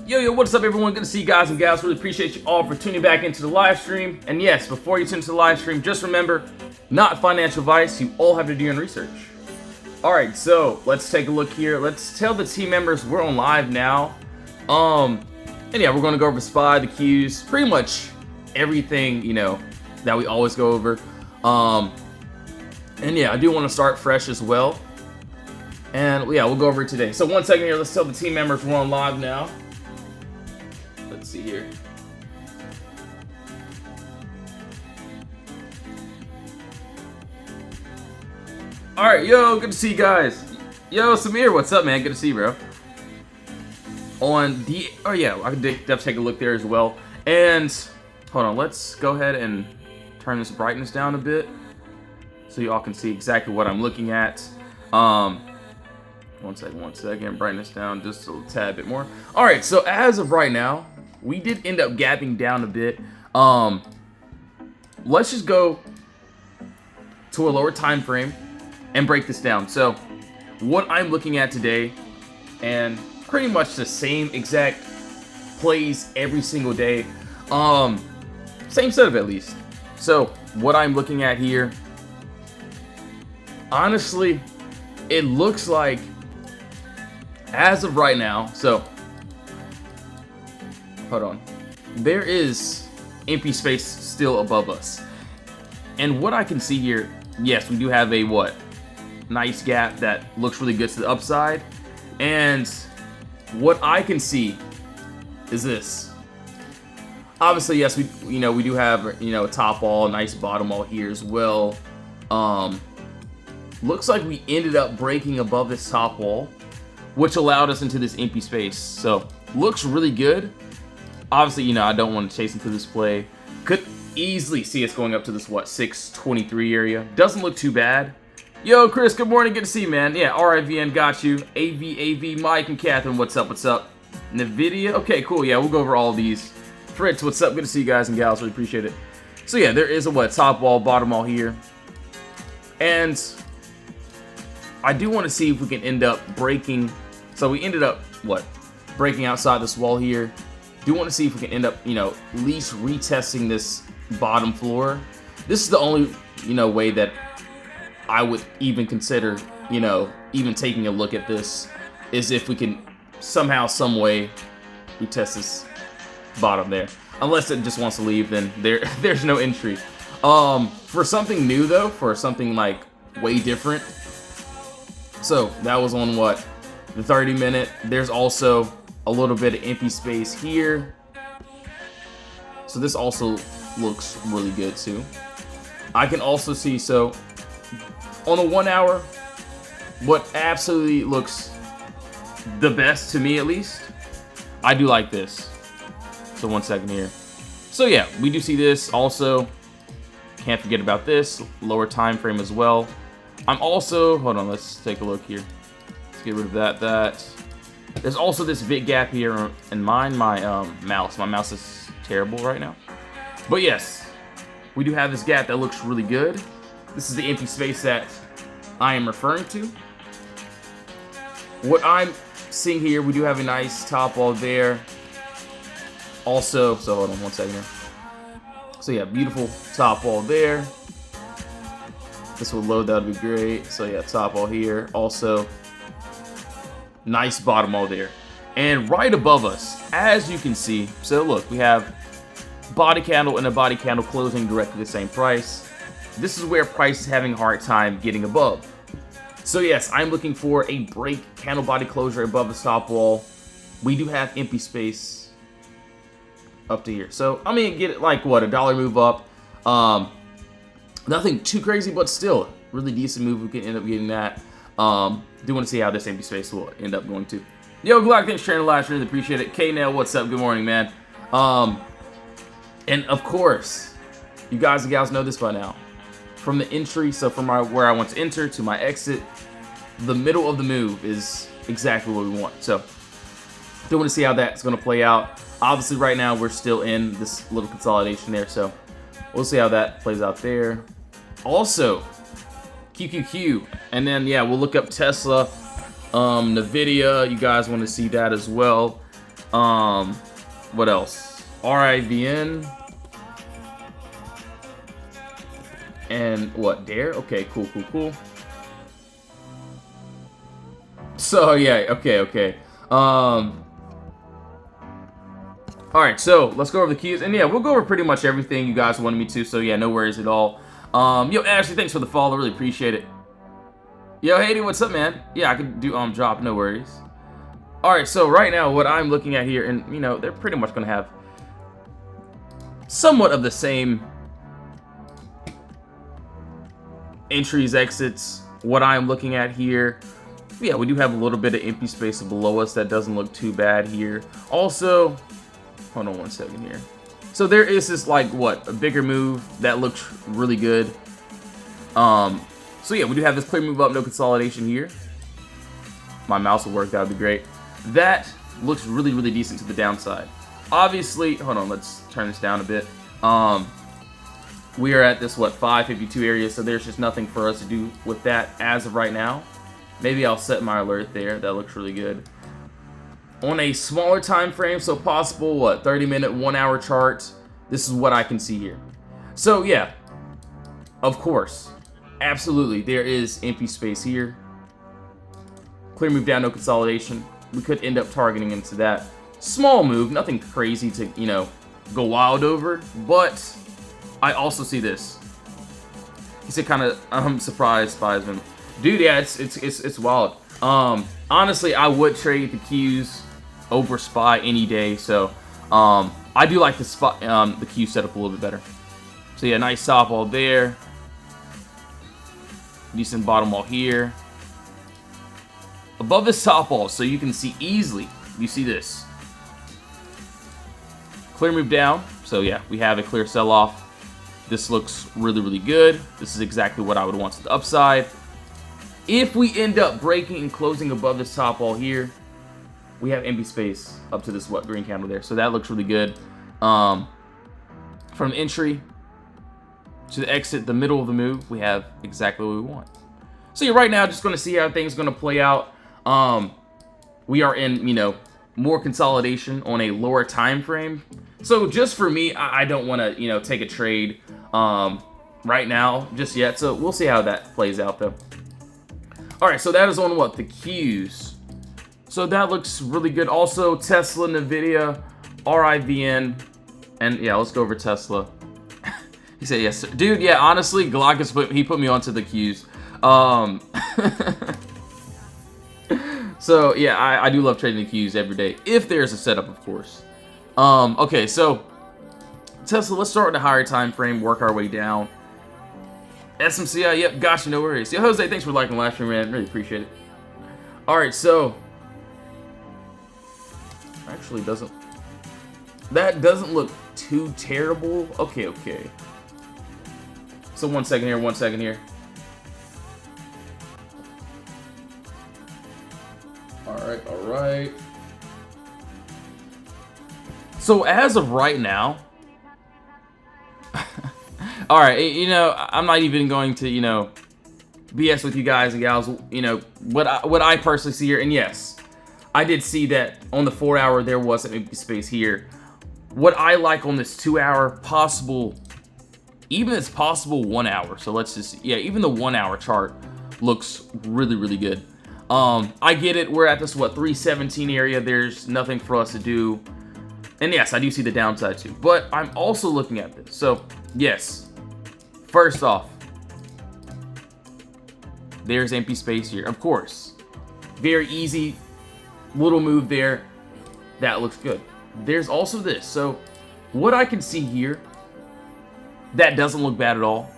Yo, what's up everyone? Good to see you guys and gals. Really appreciate you all for tuning back into the live stream. And yes, before you tune into the live stream, just remember, not financial advice. You all have to do your own research. Alright, so let's take a look here. Let's tell the team members we're on live now. And yeah, we're going to go over SPY, the Qs, pretty much everything, you know, that we always go over. And yeah, I do want to start fresh as well. And yeah, we'll go over it today. So 1 second here, let's tell the team members we're on live now. Let's see here. Alright, yo, good to see you guys. Yo, Samir, what's up, man? Good to see you, bro. On the, oh yeah, I can definitely take a look there as well. And hold on, let's go ahead and turn this brightness down a bit so you all can see exactly what I'm looking at. One second, brightness down just a tad bit more. Alright, so as of right now, we did end up gapping down a bit. Let's just go to a lower time frame and break this down. So what I'm looking at today, and pretty much the same exact plays every single day, same setup at least. So what I'm looking at here, honestly, it looks like as of right now, so hold on, there is empty space still above us. And what I can see here, yes, we do have a nice gap that looks really good to the upside. And what I can see is this. Obviously, yes, we do have a top wall, nice bottom wall here as well. Looks like we ended up breaking above this top wall, which allowed us into this empty space. So looks really good. Obviously, I don't want to chase into this play. Could easily see us going up to this 623 area. Doesn't look too bad. Yo, Chris, good morning. Good to see you, man. Yeah, RIVN got you. AV, Mike and Catherine, what's up? NVIDIA, okay, cool. Yeah, we'll go over all these. Fritz, what's up? Good to see you guys and gals. Really appreciate it. So yeah, there is a top wall, bottom wall here. And I do want to see if we can end up breaking. So we ended up, breaking outside this wall here. Do want to see if we can end up, at least retesting this bottom floor. This is the only, way that I would even consider, even taking a look at this, is if we can somehow, some way, retest this bottom there. Unless it just wants to leave, then there's no entry. For something new though, for something like way different. So that was on the 30-minute. There's also a little bit of empty space here. So this also looks really good too. I can also see, so on the 1 hour, what absolutely looks the best to me at least, I do like this. So 1 second here. So yeah, we do see this also. Can't forget about this lower time frame as well. I'm also, hold on, let's take a look here. Let's get rid of that. There's also this big gap here, and my mouse is terrible right now. But yes, we do have this gap that looks really good. This is the empty space that I am referring to. What I'm seeing here, we do have a nice top wall there. Also, so hold on 1 second here. So yeah, beautiful top wall there. This will load, that would be great. So yeah, top wall here. Also, nice bottom wall there. And right above us, as you can see, so look, we have body candle and a body candle closing directly the same price. This is where price is having a hard time getting above. So yes, I'm looking for a break candle body closure above the top wall. We do have empty space up to here. So I mean, get it like a dollar move up. Nothing too crazy, but still really decent move. We can end up getting that. Do want to see how this empty space will end up going to. Yo, Glock, thanks for sharing the live stream. Really appreciate it. K-Nail, what's up? Good morning, man. And of course, you guys and gals know this by now. From the entry, so from where I want to enter to my exit, the middle of the move is exactly what we want. So, do want to see how that's going to play out. Obviously, right now, we're still in this little consolidation there. So, we'll see how that plays out there. Also, QQQ. And then, yeah, we'll look up Tesla, NVIDIA. You guys want to see that as well. What else? RIVN. And what? Dare? Okay, cool, cool, cool. So, yeah, okay. Alright, so let's go over the cues. And yeah, we'll go over pretty much everything you guys wanted me to. So, yeah, no worries at all. Yo, Ashley, thanks for the follow. Really appreciate it. Yo, Haiti, what's up, man? Yeah, I could do drop, no worries. Alright, so right now, what I'm looking at here, and, you know, they're pretty much going to have somewhat of the same entries, exits. What I'm looking at here, yeah, we do have a little bit of empty space below us. That doesn't look too bad here. Also, hold on one second here. So there is this, like, what, a bigger move that looks really good. So yeah, we do have this clear move up, no consolidation here. My mouse will work, that would be great. That looks really, really decent to the downside. Obviously, hold on, let's turn this down a bit. We are at this, what, 552 area, so there's just nothing for us to do with that as of right now. Maybe I'll set my alert there. That looks really good. On a smaller time frame, so possible, what, 30-minute, 1-hour chart, this is what I can see here. So, yeah, of course, absolutely, there is empty space here. Clear move down, no consolidation. We could end up targeting into that. Small move, nothing crazy to, you know, go wild over, but I also see this. He said kind of, I'm surprised, Spiesman. Dude, yeah, it's wild. Honestly, I would trade the Qs over Spy any day, so I do like the Q setup a little bit better. So yeah, nice top wall there. Decent bottom wall here. Above this top wall, so you can see easily, you see this. Clear move down, so yeah, we have a clear sell-off. This looks really, really good. This is exactly what I would want to the upside. If we end up breaking and closing above this top wall here, we have empty space up to this, what, green candle there. So that looks really good. From entry to the exit, the middle of the move, we have exactly what we want. So yeah, right now, just going to see how things going to play out. We are in, you know, more consolidation on a lower time frame. So just for me, I don't want to, you know, take a trade right now just yet. So we'll see how that plays out though. All right, so that is on what, the Qs. So that looks really good. Also, Tesla, Nvidia, RIVN, and yeah, let's go over Tesla. He said yes, sir. Dude. Yeah, honestly, Galactus put me onto the Qs. So yeah, I do love trading the Qs every day if there's a setup, of course. Okay, so Tesla, let's start with a higher time frame, work our way down. SMCI, yep, gotcha, no worries. Yo, Jose, thanks for liking the live stream, man. Really appreciate it. Alright, so actually that doesn't look too terrible. Okay. So one second here. Alright. So as of right now, alright, you know, I'm not even going to, you know, BS with you guys and gals, you know, what I personally see here. And yes, I did see that on the 4-hour there was an empty space here. What I like on this 2-hour possible, even it's possible 1 hour. So let's just, yeah, even the 1-hour chart looks really, really good. I get it. We're at this, what, 317 area. There's nothing for us to do. And yes, I do see the downside too. But I'm also looking at this. So, yes. First off, there's empty space here. Of course. Very easy little move there. That looks good. There's also this. So, what I can see here, that doesn't look bad at all.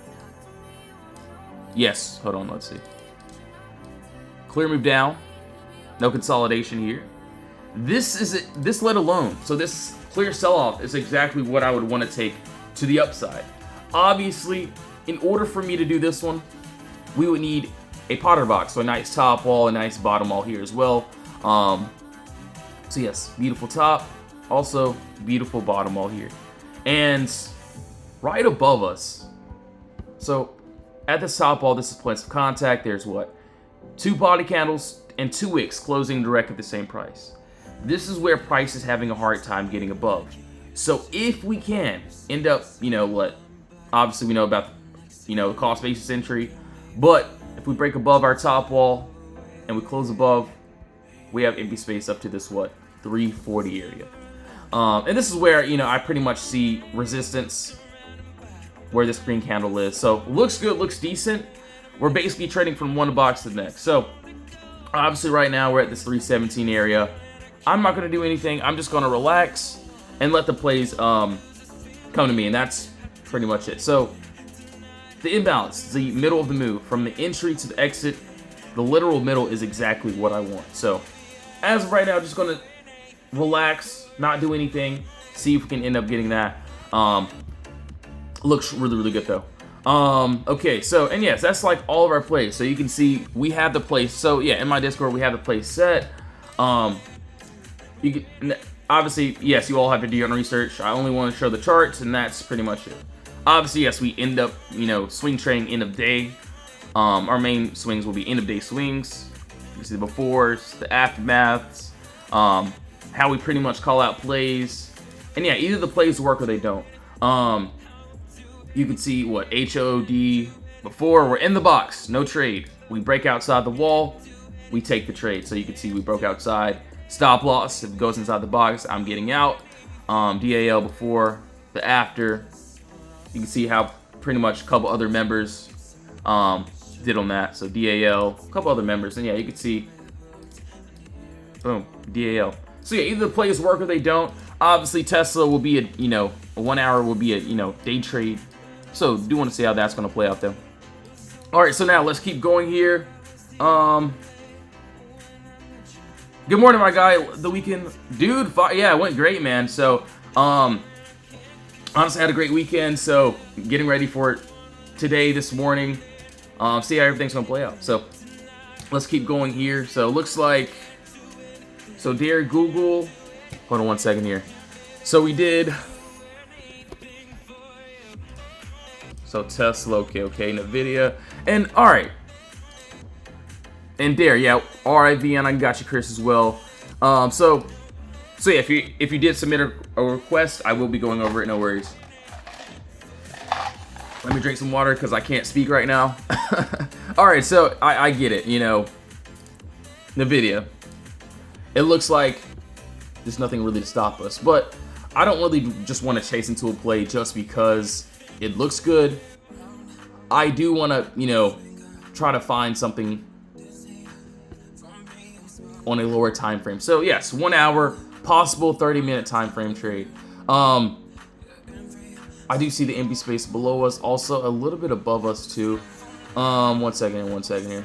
Yes. Hold on. Let's see. Clear move down. No consolidation here. This is it. This let alone. So this clear sell-off is exactly what I would want to take to the upside. Obviously, in order for me to do this one, we would need a POTTERBOX. So a nice top wall, a nice bottom wall here as well. So yes, beautiful top. Also, beautiful bottom wall here. And right above us. So at the top wall, this is points of contact. There's what? 2 body candles and 2 wicks closing direct at the same price. this is where price is having a hard time getting above. So if we can end up, obviously we know about, the cost basis entry, but if we break above our top wall and we close above, we have empty space up to this, 340 area. And this is where, I pretty much see resistance where this green candle is. So looks good, looks decent. We're basically trading from one box to the next. So obviously right now we're at this 317 area. I'm not going to do anything. I'm just going to relax and let the plays come to me, and that's pretty much it. So the imbalance, the middle of the move, from the entry to the exit, the literal middle is exactly what I want. So as of right now, just going to relax, not do anything, see if we can end up getting that. Looks really, really good though. Okay, so, and yes, that's like all of our plays. So you can see we have the play. So yeah, in my Discord, we have the play set. You can, obviously, yes, you all have to do your own research. I only want to show the charts, and that's pretty much it. Obviously, yes, we end up, swing trading end of day. Our main swings will be end of day swings. You see the befores, the aftermaths, how we pretty much call out plays. And yeah, either the plays work or they don't. You can see what HOD before, we're in the box, no trade. We break outside the wall, we take the trade. So you can see we broke outside. Stop loss, if it goes inside the box, I'm getting out. DAL before, the after. You can see how pretty much a couple other members did on that. So DAL, a couple other members, and yeah, you can see, boom, DAL. So yeah, either the plays work or they don't. Obviously, Tesla will be a 1 hour will be a day trade. So do want to see how that's going to play out though. All right, so now let's keep going here. Good morning, my guy. The weekend, dude. Yeah, it went great, man. So, honestly, had a great weekend. So, getting ready for it today, this morning. See how everything's gonna play out. So, let's keep going here. So, looks like. So, dear Google. Hold on one second here. So we did. So Tesla, okay, Nvidia, and all right. And there, yeah, RIVN, I got you, Chris, as well. So yeah, if you did submit a request, I will be going over it. No worries. Let me drink some water because I can't speak right now. All right, so I get it. Nvidia. It looks like there's nothing really to stop us, but I don't really just want to chase into a play just because it looks good. I do want to, try to find something on a lower time frame. So yes, 1 hour, possible 30-minute time frame trade. I do see the empty space below us, also a little bit above us too. One second here.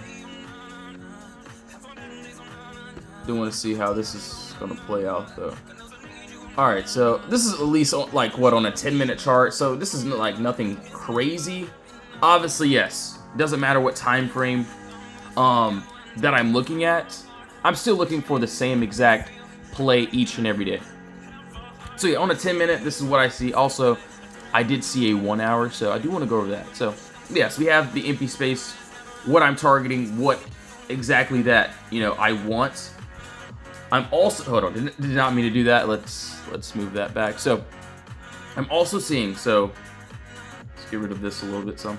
Do want to see how this is gonna play out though. All right, so this is at least like what, on a 10-minute chart. So this is like nothing crazy. Obviously, yes, doesn't matter what time frame that I'm looking at. I'm still looking for the same exact play each and every day. So yeah, on a 10-minute, this is what I see. Also, I did see a 1 hour, so I do want to go over that. So yes, we have the empty space, what I'm targeting, what exactly that I want. I'm also, hold on, did not mean to do that. Let's move that back. So I'm also seeing, so let's get rid of this a little bit some.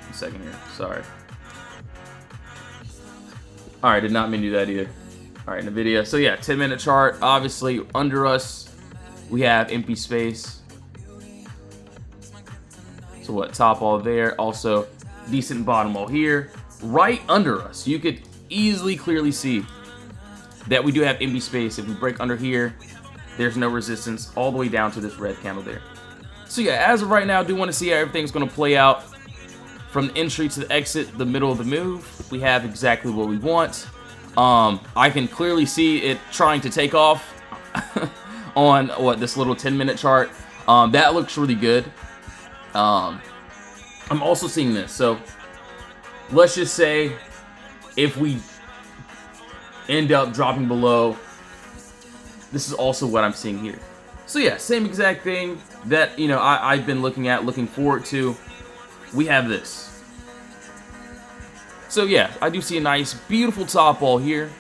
A second here, sorry. All right, did not mean to do that either. All right, Nvidia. So yeah, 10-minute chart. Obviously, under us, we have empty space. So what? Top wall there. Also, decent bottom wall here. Right under us, you could easily, clearly see that we do have empty space. If we break under here, there's no resistance all the way down to this red candle there. So yeah, as of right now, I do want to see how everything's going to play out. From the entry to the exit, the middle of the move, we have exactly what we want. I can clearly see it trying to take off on this little 10-minute chart. That looks really good. I'm also seeing this. So let's just say if we end up dropping below, this is also what I'm seeing here. So yeah, same exact thing that I've been looking forward to. We have this. So yeah, I do see a nice, beautiful top wall here.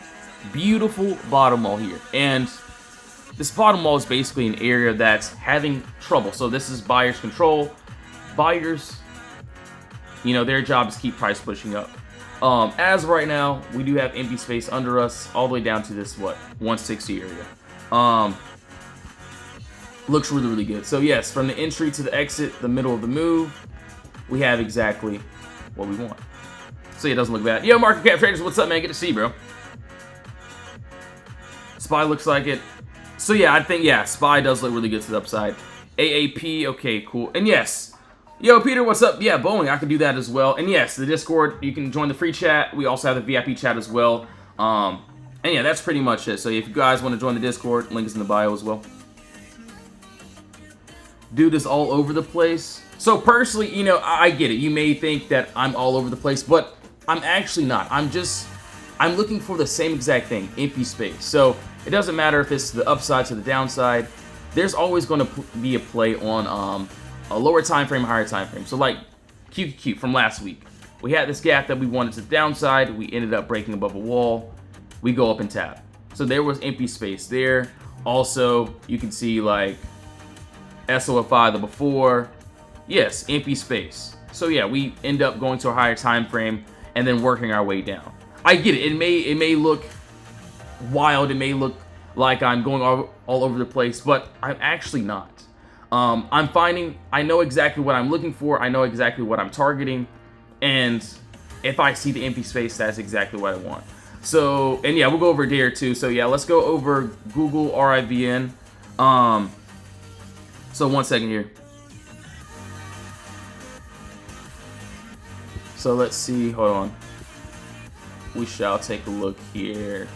Beautiful bottom wall here. And this bottom wall is basically an area that's having trouble. So this is buyer's control. Buyers, you know, their job is keep price pushing up. As of right now, we do have empty space under us all the way down to this, what, 160 area. Looks really, really good. So yes, from the entry to the exit, the middle of the move, we have exactly what we want. So yeah, it doesn't look bad. Yo, market cap traders, what's up, man? Good to see you, bro. SPY looks like it. So yeah, I think, yeah, SPY does look really good to the upside. AAP, okay, cool. And yes, yo, Peter, what's up? Yeah, Boeing, I can do that as well. And yes, the Discord, you can join the free chat. We also have the VIP chat as well. And yeah, that's pretty much it. So if you guys want to join the Discord, link is in the bio as well. Dude is all over the place. So personally, you know, I get it. You may think that I'm all over the place, but I'm actually not. I'm looking for the same exact thing, empty space. So it doesn't matter if it's the upside to the downside. There's always going to be a play on a lower time frame, higher time frame. So like QQQ from last week, we had this gap that we wanted to the downside. We ended up breaking above a wall. We go up and tap. So there was empty space there. Also, you can see like SOFI the before. Yes, empty space. So yeah, we end up going to a higher time frame and then working our way down. I get it. It may look wild. It may look like I'm going all over the place, but I'm actually not. I'm finding, I know exactly what I'm looking for. I know exactly what I'm targeting. And if I see the empty space, that's exactly what I want. So, and yeah, we'll go over a day or two. So yeah, let's go over Google RIVN. So 1 second here. So let's see, hold on. We shall take a look here.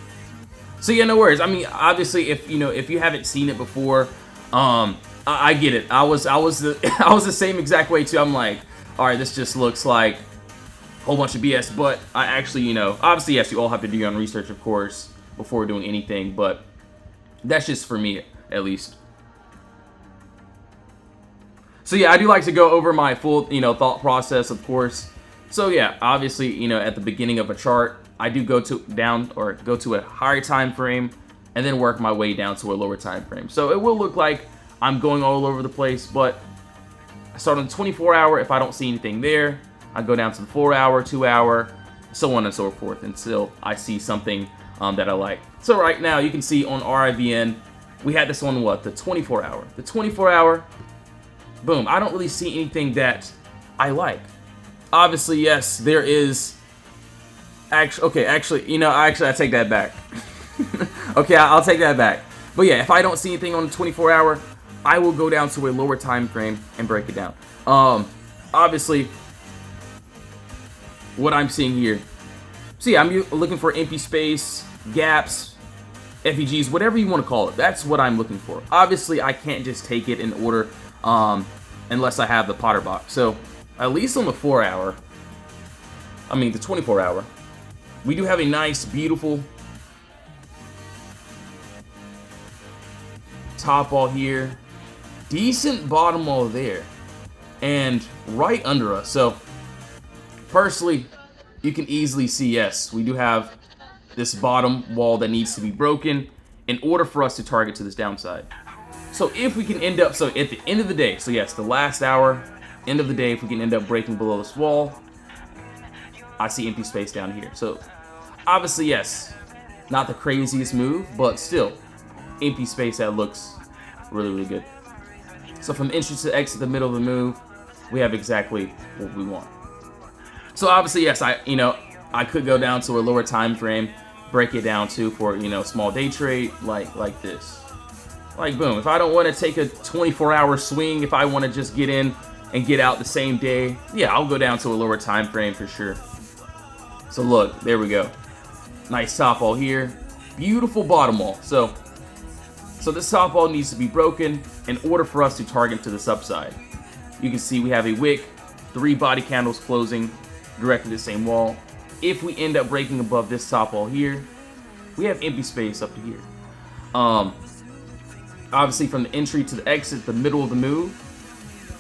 So yeah, no worries. I mean, obviously, if you haven't seen it before, I get it. I was the same exact way too. I'm like, all right, this just looks like a whole bunch of BS. But I actually, obviously, yes, you all have to do your own research, of course, before doing anything. But that's just for me, at least. So yeah, I do like to go over my full, thought process, of course. So yeah, obviously, at the beginning of a chart, I do go to a higher time frame and then work my way down to a lower time frame. So it will look like I'm going all over the place, but I start on the 24-hour. If I don't see anything there, I go down to the 4-hour, 2-hour, so on and so forth until I see something that I like. So right now, you can see on RIVN, we had this on what? The 24-hour. The 24-hour, boom. I don't really see anything that I like. Obviously, yes, there is. Actually, I take that back. Okay, I'll take that back. But yeah, if I don't see anything on the 24-hour, I will go down to a lower time frame and break it down. Obviously, what I'm seeing here. So yeah, I'm looking for empty space, gaps, FEGs, whatever you want to call it. That's what I'm looking for. Obviously, I can't just take it in order unless I have the POTTERBOX. So at least on the 4-hour, the 24-hour, we do have a nice, beautiful top wall here. Decent bottom wall there. And right under us. So, personally, you can easily see, yes, we do have this bottom wall that needs to be broken in order for us to target to this downside. So, if we can end up, so at the end of the day, so yes, the last hour, end of the day, if we can end up breaking below this wall, I see empty space down here. So obviously, yes, not the craziest move, but still empty space that looks really, really good. So from entry to exit, the middle of the move, we have exactly what we want. So obviously, yes, I could go down to a lower time frame, break it down too for, small day trade like this. Like boom, if I don't want to take a 24-hour swing, if I want to just get in and get out the same day, yeah, I'll go down to a lower time frame for sure. So look, there we go. Nice top wall here. Beautiful bottom wall. So this top wall needs to be broken in order for us to target to this upside. You can see we have a wick, 3 body candles closing directly to the same wall. If we end up breaking above this top wall here, we have empty space up to here. Obviously from the entry to the exit, the middle of the move,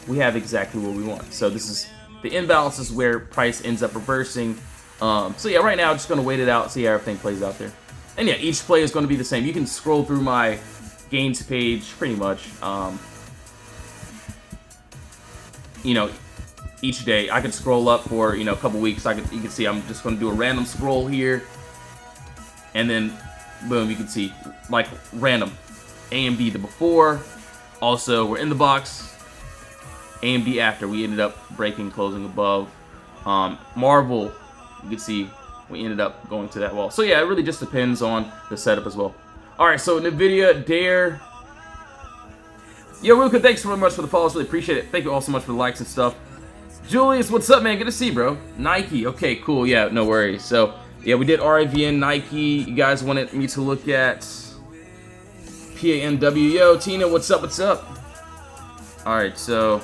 we have exactly what we want. So this is the imbalance is where price ends up reversing. So yeah, right now I'm just gonna wait it out, see how everything plays out there. And yeah, each play is going to be the same. You can scroll through my gains page pretty much. You know, each day I can scroll up for, you know, a couple weeks. You can see I'm just going to do a random scroll here, and then boom, you can see like random A and B the before. Also, we're in the box. A and B after. We ended up breaking, closing above. Marvel, you can see we ended up going to that wall. So yeah, it really just depends on the setup as well. Alright, so Nvidia, Dare. Yo, Ruka, thanks so much for the follows. Really appreciate it. Thank you all so much for the likes and stuff. Julius, what's up, man? Good to see you, bro. Nike. Okay, cool. Yeah, no worries. So, yeah, we did RIVN, Nike. You guys wanted me to look at PANW. Yo, Tina, what's up? What's up? Alright, so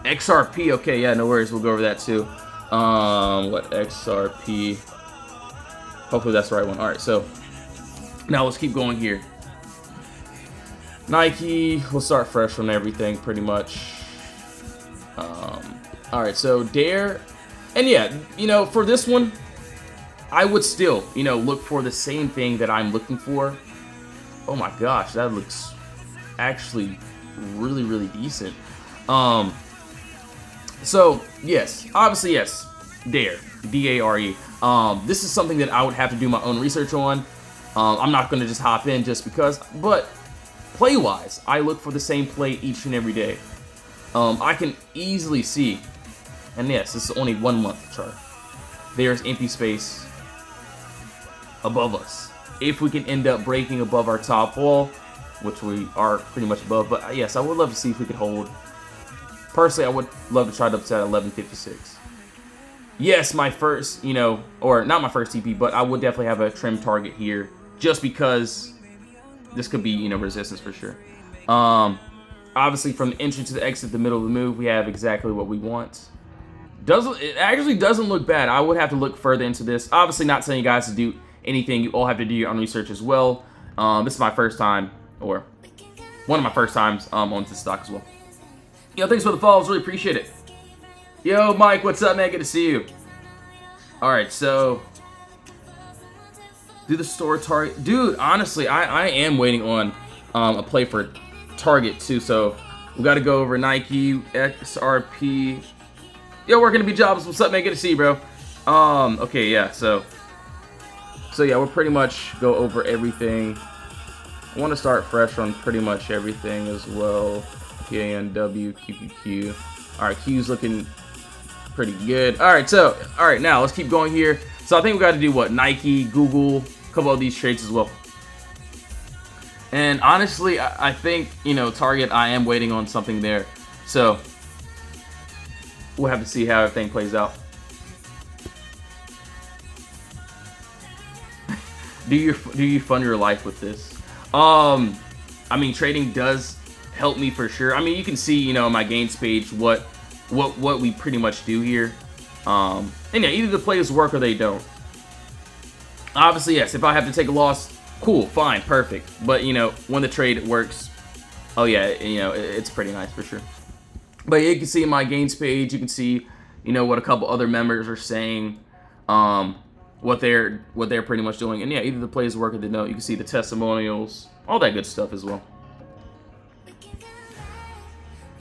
XRP. Okay, yeah, no worries. We'll go over that too. What XRP? Hopefully that's the right one. Alright, so now let's keep going here. Nike, we'll start fresh on everything pretty much. Alright, so Dare. And yeah, you know, for this one, I would still, you know, look for the same thing that I'm looking for. Oh my gosh, that looks actually really, really decent. So, yes, obviously, yes, Dare, D-A-R-E. This is something that I would have to do my own research on. I'm not going to just hop in just because, but play-wise, I look for the same play each and every day. I can easily see, and yes, this is only 1 month chart. There's empty space above us. If we can end up breaking above our top wall, which we are pretty much above, but yes, I would love to see if we could hold. Personally, I would love to try to upset 1156. Yes, my first, you know, or not my first TP, but I would definitely have a trim target here, just because this could be, you know, resistance for sure. Obviously, from the entry to the exit, the middle of the move, we have exactly what we want. It actually doesn't look bad. I would have to look further into this. Obviously, not saying you guys to do anything. You all have to do your own research as well. This is my first time, or one of my first times on this stock as well. Yo, thanks for the follows. Really appreciate it. Yo, Mike, what's up, man? Good to see you. Alright, so do the store target. Dude, honestly, I am waiting on a play for target too. So we got to go over Nike, XRP. Yo, working to be jobs. What's up, man? Good to see you, bro. Okay, yeah, so yeah, we'll pretty much go over everything. I want to start fresh on pretty much everything as well. PANW, QQQ. Alright, Q's looking pretty good. Alright, now let's keep going here. So I think we got to do what? Nike, Google, a couple of these trades as well. And honestly, I think, you know, Target, I am waiting on something there. So we'll have to see how everything plays out. Do you fund your life with this? I mean, trading does help me for sure. I mean, you can see, you know, on my gains page what we pretty much do here. And yeah, either the plays work or they don't. Obviously, yes, if I have to take a loss, cool, fine, perfect. But, you know, when the trade works, oh yeah, you know, it's pretty nice for sure. But yeah, you can see in my gains page, you can see, you know, what a couple other members are saying, what they're pretty much doing. And yeah, either the plays work or they don't. You can see the testimonials, all that good stuff as well.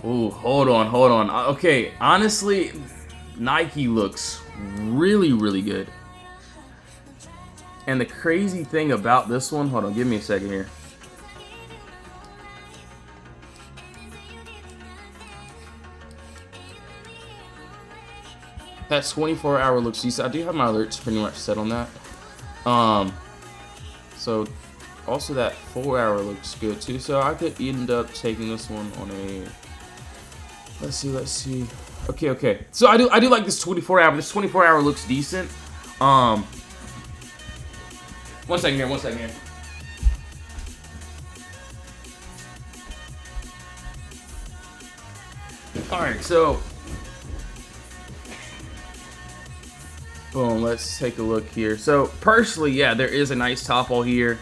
Ooh, hold on. Okay, honestly, Nike looks really, really good. And the crazy thing about this one, hold on, give me a second here. That 24-hour looks decent. I do have my alerts pretty much set on that. So also that 4-hour looks good too. So I could end up taking this one on a. Let's see. Okay. So I do like this 24-hour. This 24-hour looks decent. One second here. Alright, so boom, let's take a look here. So personally, yeah, there is a nice top wall here.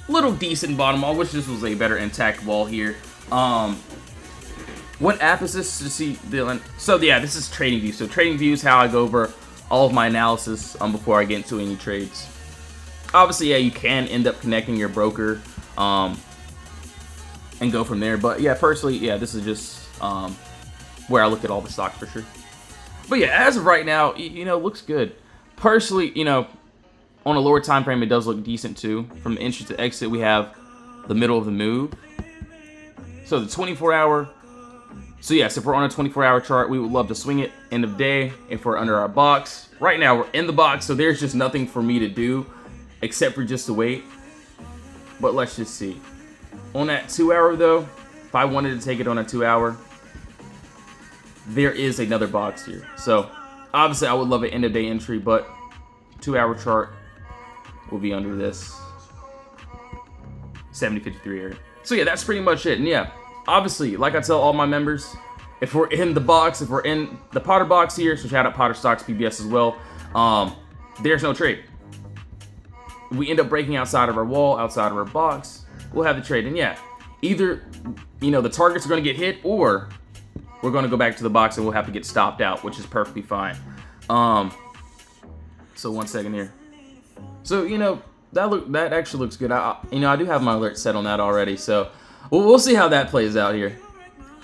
Little decent bottom wall. I wish this was a better intact wall here. What app is this to see, Dylan? So yeah, this is TradingView. So TradingView is how I go over all of my analysis before I get into any trades. Obviously, yeah, you can end up connecting your broker and go from there. But yeah, personally, yeah, this is just where I look at all the stocks for sure. But yeah, as of right now, you know, looks good. Personally, you know, on a lower time frame, it does look decent too. From the entry to exit, we have the middle of the move. So the 24-hour. So yes, if we're on a 24-hour chart, we would love to swing it end of day if we're under our box. Right now, we're in the box, so there's just nothing for me to do except for just to wait. But let's just see. On that 2-hour though, if I wanted to take it on a 2-hour, there is another box here. So obviously I would love an end of day entry, but 2-hour chart will be under this 7053 area. So yeah, that's pretty much it. And yeah, obviously, like I tell all my members, if we're in the box, if we're in the Potter box here, so shout out Potter Stocks PBS as well, there's no trade. If we end up breaking outside of our wall, outside of our box, we'll have the trade. And yeah, either, you know, the targets are going to get hit, or we're going to go back to the box and we'll have to get stopped out, which is perfectly fine. So 1 second here. So, you know, that actually looks good. You know, I do have my alert set on that already, so we'll see how that plays out here.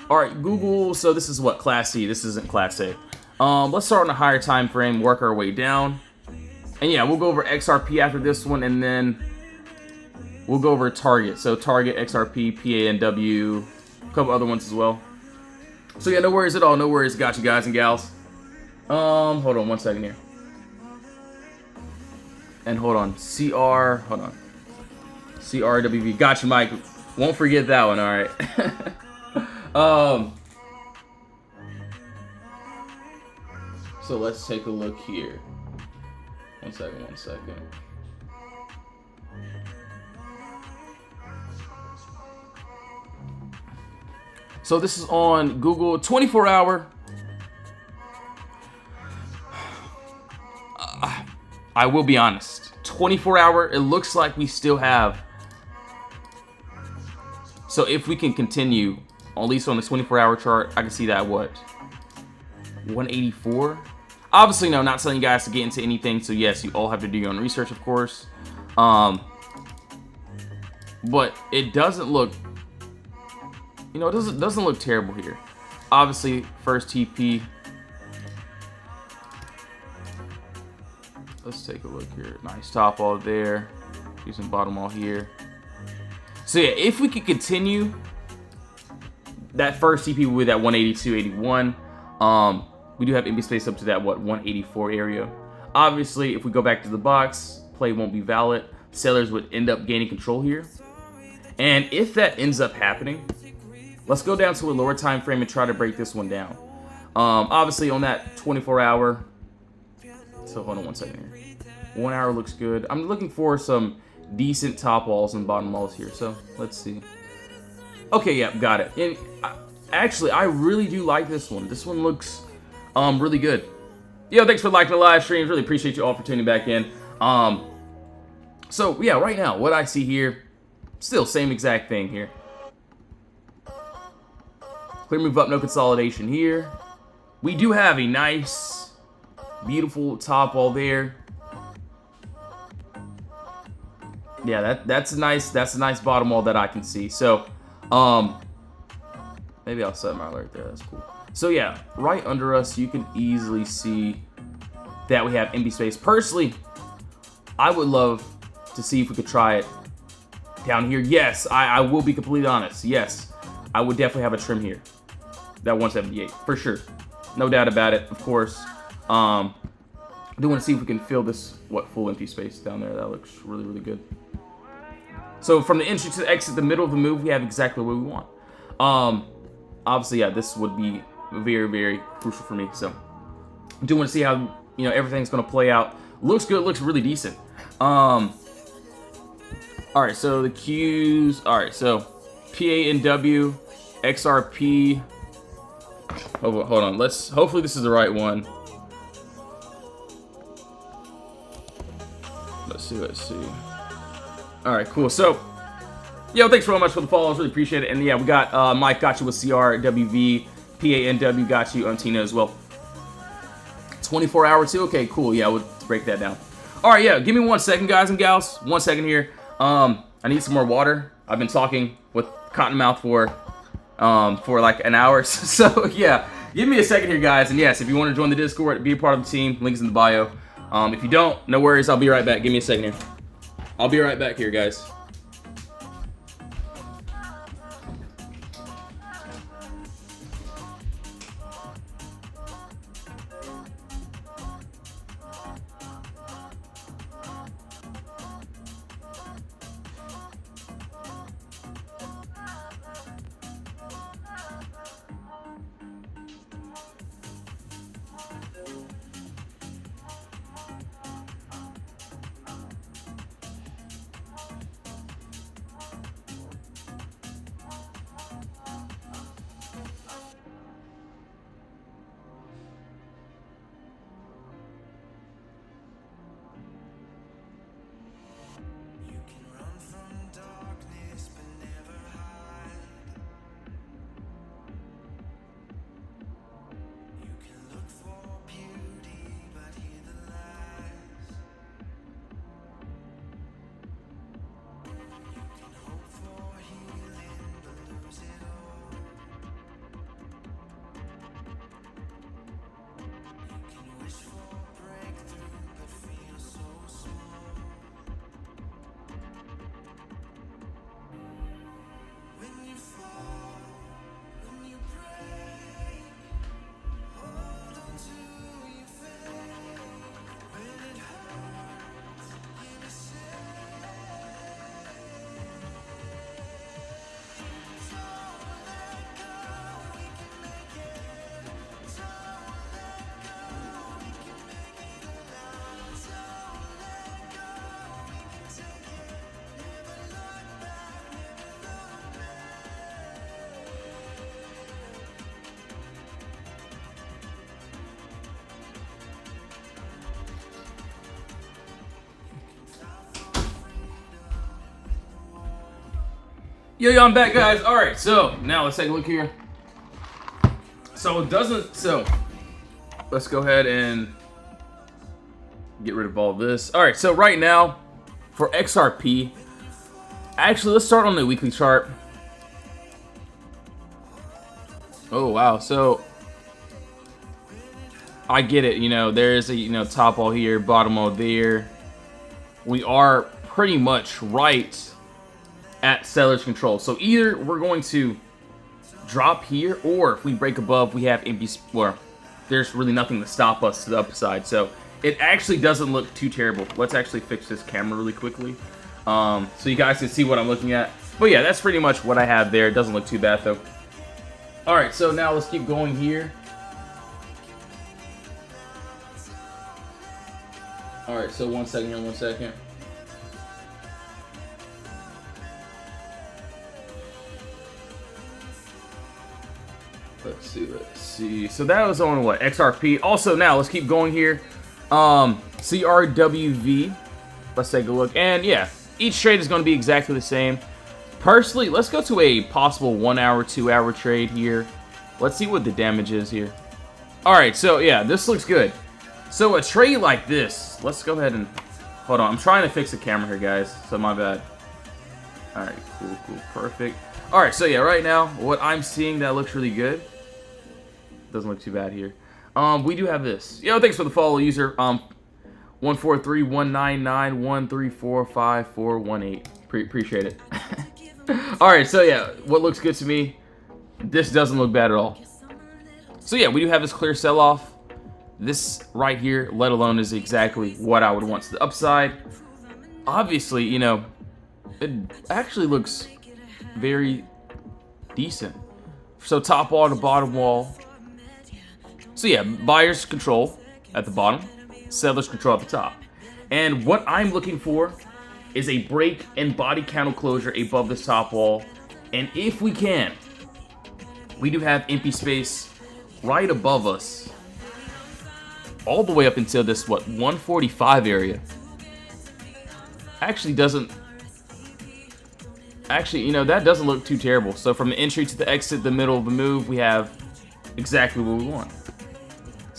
All right, Google. So this is what, Class C. This isn't Class A. Let's start on a higher time frame, work our way down. And yeah, we'll go over XRP after this one, and then we'll go over Target. So Target, XRP, PANW, a couple other ones as well. So yeah, no worries at all. No worries. Got you guys and gals. Hold on 1 second here. And hold on. Hold on. CRWV. Got you, Mike. Won't forget that one, alright. So let's take a look here. 1 second. So this is on Google 24-hour. I will be honest. 24-hour, it looks like we still have. So if we can continue, at least on the 24-hour chart, I can see that, what, 184? Obviously, no, not telling you guys to get into anything. So yes, you all have to do your own research, of course. But it doesn't look, you know, it doesn't look terrible here. Obviously, first TP. Let's take a look here. Nice top wall there. Do some bottom wall here. So yeah, if we could continue that first TP with that 182.81, we do have empty space up to that, what, 184 area. Obviously, if we go back to the box, play won't be valid. Sellers would end up gaining control here. And if that ends up happening, let's go down to a lower time frame and try to break this one down. Obviously, on that 24-hour. So hold on 1 second here. 1 hour looks good. I'm looking for some decent top walls and bottom walls here. So let's see. Okay, yeah, got it. And actually, I really do like this one. This one looks really good. Yo, thanks for liking the live streams. Really appreciate you all for tuning back in. So yeah, right now, what I see here, still same exact thing here. Clear move up, no consolidation here. We do have a nice, beautiful top wall there. Yeah, that's a nice bottom wall that I can see. So, maybe I'll set my alert there. That's cool. So yeah, right under us, you can easily see that we have empty space. Personally, I would love to see if we could try it down here. Yes, I will be completely honest. Yes, I would definitely have a trim here. That 178 for sure, no doubt about it. Of course, I do want to see if we can fill this full empty space down there. That looks really, really good. So from the entry to the exit, the middle of the move, we have exactly what we want. Obviously, yeah, this would be very, very crucial for me. So I do want to see how, you know, everything's going to play out. Looks good. Looks really decent. All right, so the Qs. All right, so PANW, XRP. Hold on. Hopefully this is the right one. Let's see. All right, cool. So, yo, thanks very much for the follows. Really appreciate it. And yeah, we got Mike got you with CRWV, PANW got you on Tina as well. 24 hour too? Okay, cool. Yeah, we'll break that down. All right, yeah, give me 1 second, guys and gals. 1 second here. I need some more water. I've been talking with Cottonmouth for like an hour. So yeah, give me a second here, guys. And yes, if you want to join the Discord, be a part of the team, links in the bio. If you don't, no worries. I'll be right back. Give me a second here. I'll be right back here, guys. Yo, I'm back, guys. All right, so now let's take a look here. So let's go ahead and get rid of all this. All right, so right now for XRP, actually, let's start on the weekly chart. Oh, wow. So I get it. You know, there's a, top wall here, bottom wall there. We are pretty much right at seller's control. So either we're going to drop here, or if we break above, we have empty, well, there's really nothing to stop us to the upside. So it actually doesn't look too terrible. Let's actually fix this camera really quickly, so you guys can see what I'm looking at. But yeah, that's pretty much what I have there. It doesn't look too bad though. All right, so now let's keep going here. All right, so 1 second here, 1 second. Let's see. So that was on what? XRP. Also, now let's keep going here. CRWV. Let's take a look. And yeah, each trade is going to be exactly the same. Personally, let's go to a possible 1 hour, 2 hour trade here. Let's see what the damage is here. All right, so yeah, this looks good. So a trade like this, let's go ahead and hold on. I'm trying to fix the camera here, guys. So my bad. All right, cool, perfect. All right, so yeah, right now, what I'm seeing that looks really good. Doesn't look too bad here. We do have this. Yo, thanks for the follow, user. 1431991345418. Appreciate it. All right, so yeah, what looks good to me? This doesn't look bad at all. So yeah, we do have this clear sell-off. This right here, let alone, is exactly what I would want to the upside. Obviously, it actually looks very decent. So top wall to bottom wall. So yeah, buyer's control at the bottom, seller's control at the top. And what I'm looking for is a break and body candle closure above this top wall. And if we can, we do have empty space right above us, all the way up until this, 145 area. Actually, that doesn't look too terrible. So from the entry to the exit, the middle of the move, we have exactly what we want.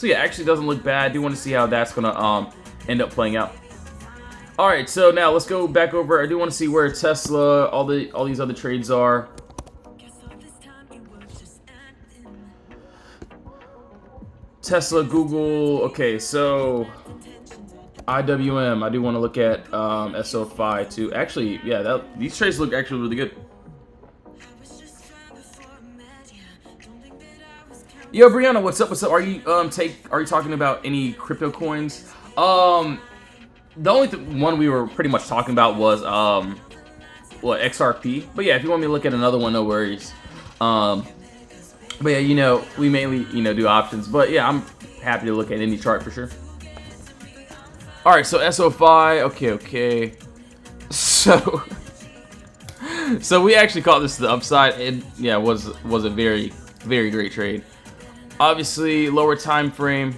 So yeah, actually doesn't look bad. I do want to see how that's gonna end up playing out. All right, so now let's go back over. I do want to see where Tesla, all these other trades are. Tesla, Google. Okay, so IWM. I do want to look at SOFI too. Actually, yeah, these trades look actually really good. Yo, Brianna, what's up? What's up? Are you talking about any crypto coins? The only one we were pretty much talking about was XRP. But yeah, if you want me to look at another one, no worries. But yeah, you know, we mainly do options. But yeah, I'm happy to look at any chart for sure. All right, so SOFI. Okay. So we actually caught this to the upside. It was a very great trade. Obviously, lower time frame.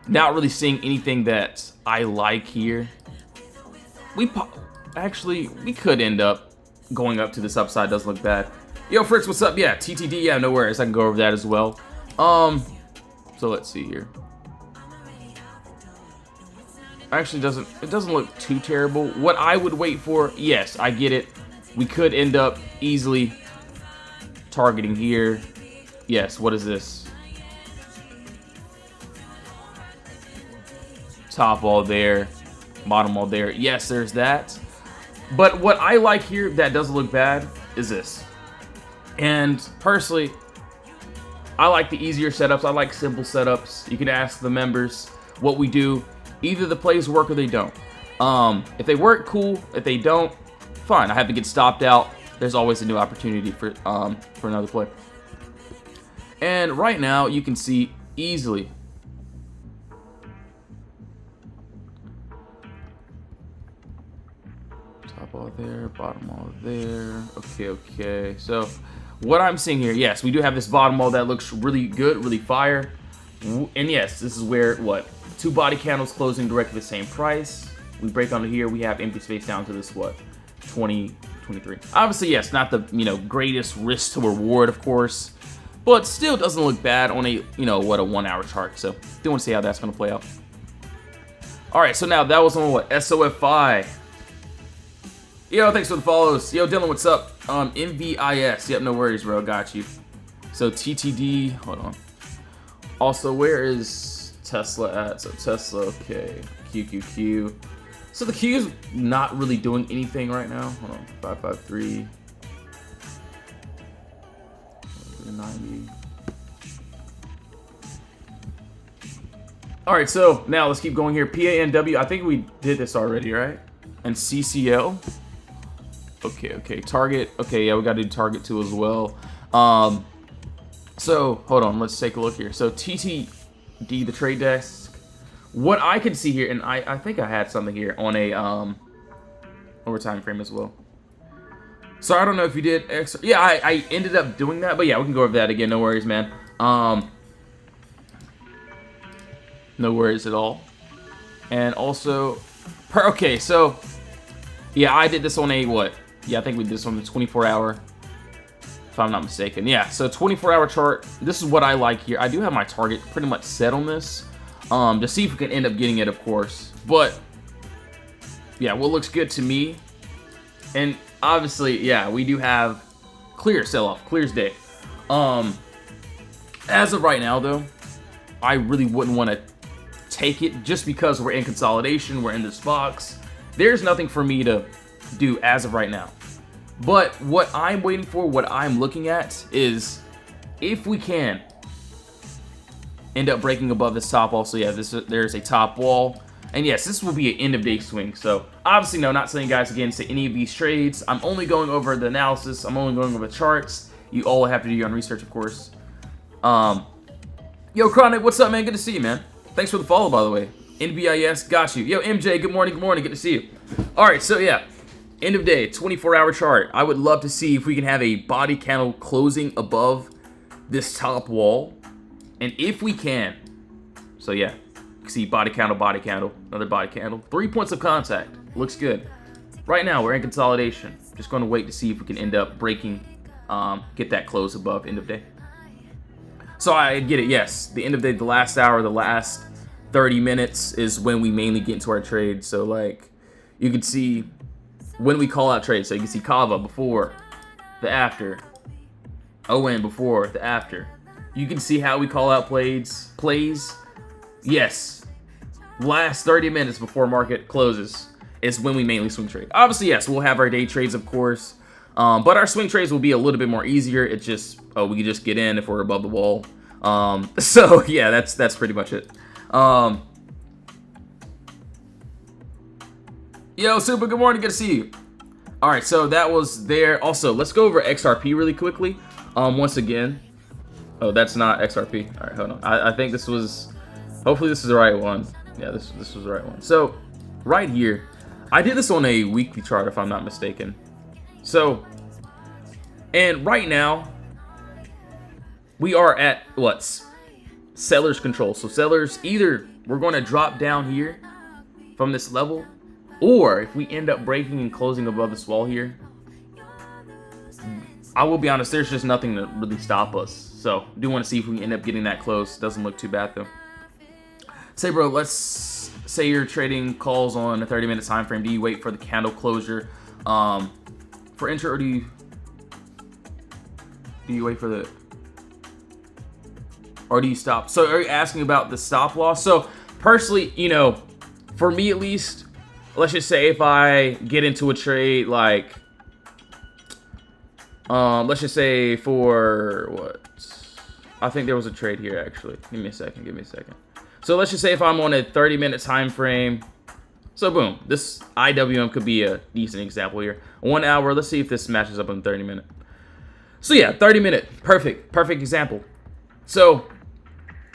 Not really seeing anything that I like here. We could end up going up to this upside. Doesn't look bad. Yo, Fritz, what's up? Yeah, TTD. Yeah, no worries. I can go over that as well. So let's see here. Actually, it doesn't look too terrible. What I would wait for, yes, I get it. We could end up easily targeting here. Yes, what is this? Top wall there, bottom wall there. Yes, there's that. But what I like here that doesn't look bad is this. And personally, I like the easier setups. I like simple setups. You can ask the members what we do. Either the plays work or they don't. If they work, cool. If they don't, fine. I have to get stopped out. There's always a new opportunity for another play. And right now, you can see easily. Top all there, bottom all there. Okay. So what I'm seeing here, yes, we do have this bottom wall that looks really good, really fire. And yes, this is where, what? 2 body candles closing directly the same price. We break onto here, we have empty space down to this, what? 20, 23. Obviously, yes, not the, greatest risk to reward, of course. But still doesn't look bad on a, a 1 hour chart. So, do want to see how that's going to play out. Alright, so now that was on what? SOFI. Yo, thanks for the follows. Yo, Dylan, what's up? MVIS. Yep, no worries, bro. Got you. So, TTD. Hold on. Also, where is Tesla at? So, Tesla, okay. QQQ. So, the Q is not really doing anything right now. Hold on. 553. 90. Alright, so now let's keep going here. PANW, I think we did this already, right? And CCL. Okay. Target. Okay, yeah, we gotta do target too as well. So hold on, let's take a look here. So TTD, the trade desk. What I can see here, and I think I had something here on a over time frame as well. So I don't know if you did X. Yeah, I ended up doing that, but yeah, we can go over that again. No worries, man. No worries at all. And also, okay, so yeah, I did this on a what? Yeah, I think we did this on the 24-hour, if I'm not mistaken. Yeah, so 24-hour chart. This is what I like here. I do have my target pretty much set on this, to see if we can end up getting it, of course. But yeah, what looks good to me, and obviously, yeah, we do have clear sell-off, clear as day. As of right now, though, I really wouldn't want to take it just because we're in consolidation, we're in this box. There's nothing for me to do as of right now. But what I'm waiting for, what I'm looking at is if we can end up breaking above this top wall. So yeah, there's a top wall. And yes, this will be an end of day swing. So obviously, no, not saying guys against any of these trades. I'm only going over the analysis. I'm only going over the charts. You all have to do your own research, of course. Yo, Chronic, what's up, man? Good to see you, man. Thanks for the follow, by the way. NBIS, got you. Yo, MJ, good morning, good to see you. All right, so yeah, end of day, 24-hour chart. I would love to see if we can have a body candle closing above this top wall. And if we can, so yeah, see body candle, another body candle. 3 points of contact. Looks good. Right now, we're in consolidation. Just going to wait to see if we can end up breaking, get that close above end of day. So I get it, yes. The end of the day, the last hour, the last 30 minutes is when we mainly get into our trades. So like, you can see when we call out trades. So you can see Kava before, the after, Owen before, the after. You can see how we call out plays. Yes, last 30 minutes before market closes is when we mainly swing trade. Obviously, yes, we'll have our day trades, of course. But our swing trades will be a little bit more easier. It's just, we can just get in if we're above the wall. So yeah, that's pretty much it. Yo, Super, good morning, good to see you. All right, so that was there. Also, let's go over XRP really quickly. Once again, oh, that's not XRP. All right, hold on. I think this was, hopefully this is the right one. Yeah, this was the right one. So right here, I did this on a weekly chart if I'm not mistaken. So, and right now, we are at what? Seller's control. So sellers, either we're going to drop down here from this level, or if we end up breaking and closing above this wall here, I will be honest, there's just nothing to really stop us. So, I do want to see if we end up getting that close. Doesn't look too bad though. Say, bro, let's say you're trading calls on a 30-minute time frame. Do you wait for the candle closure for entry, or do you wait for the, or do you stop? So are you asking about the stop loss? So personally, you know, for me at least, let's just say if I get into a trade like, let's just say for what? I think there was a trade here actually. Give me a second. So let's just say if I'm on a 30-minute time frame. So boom, this IWM could be a decent example here. 1 hour, let's see if this matches up on 30-minute. So yeah, 30-minute, perfect example. So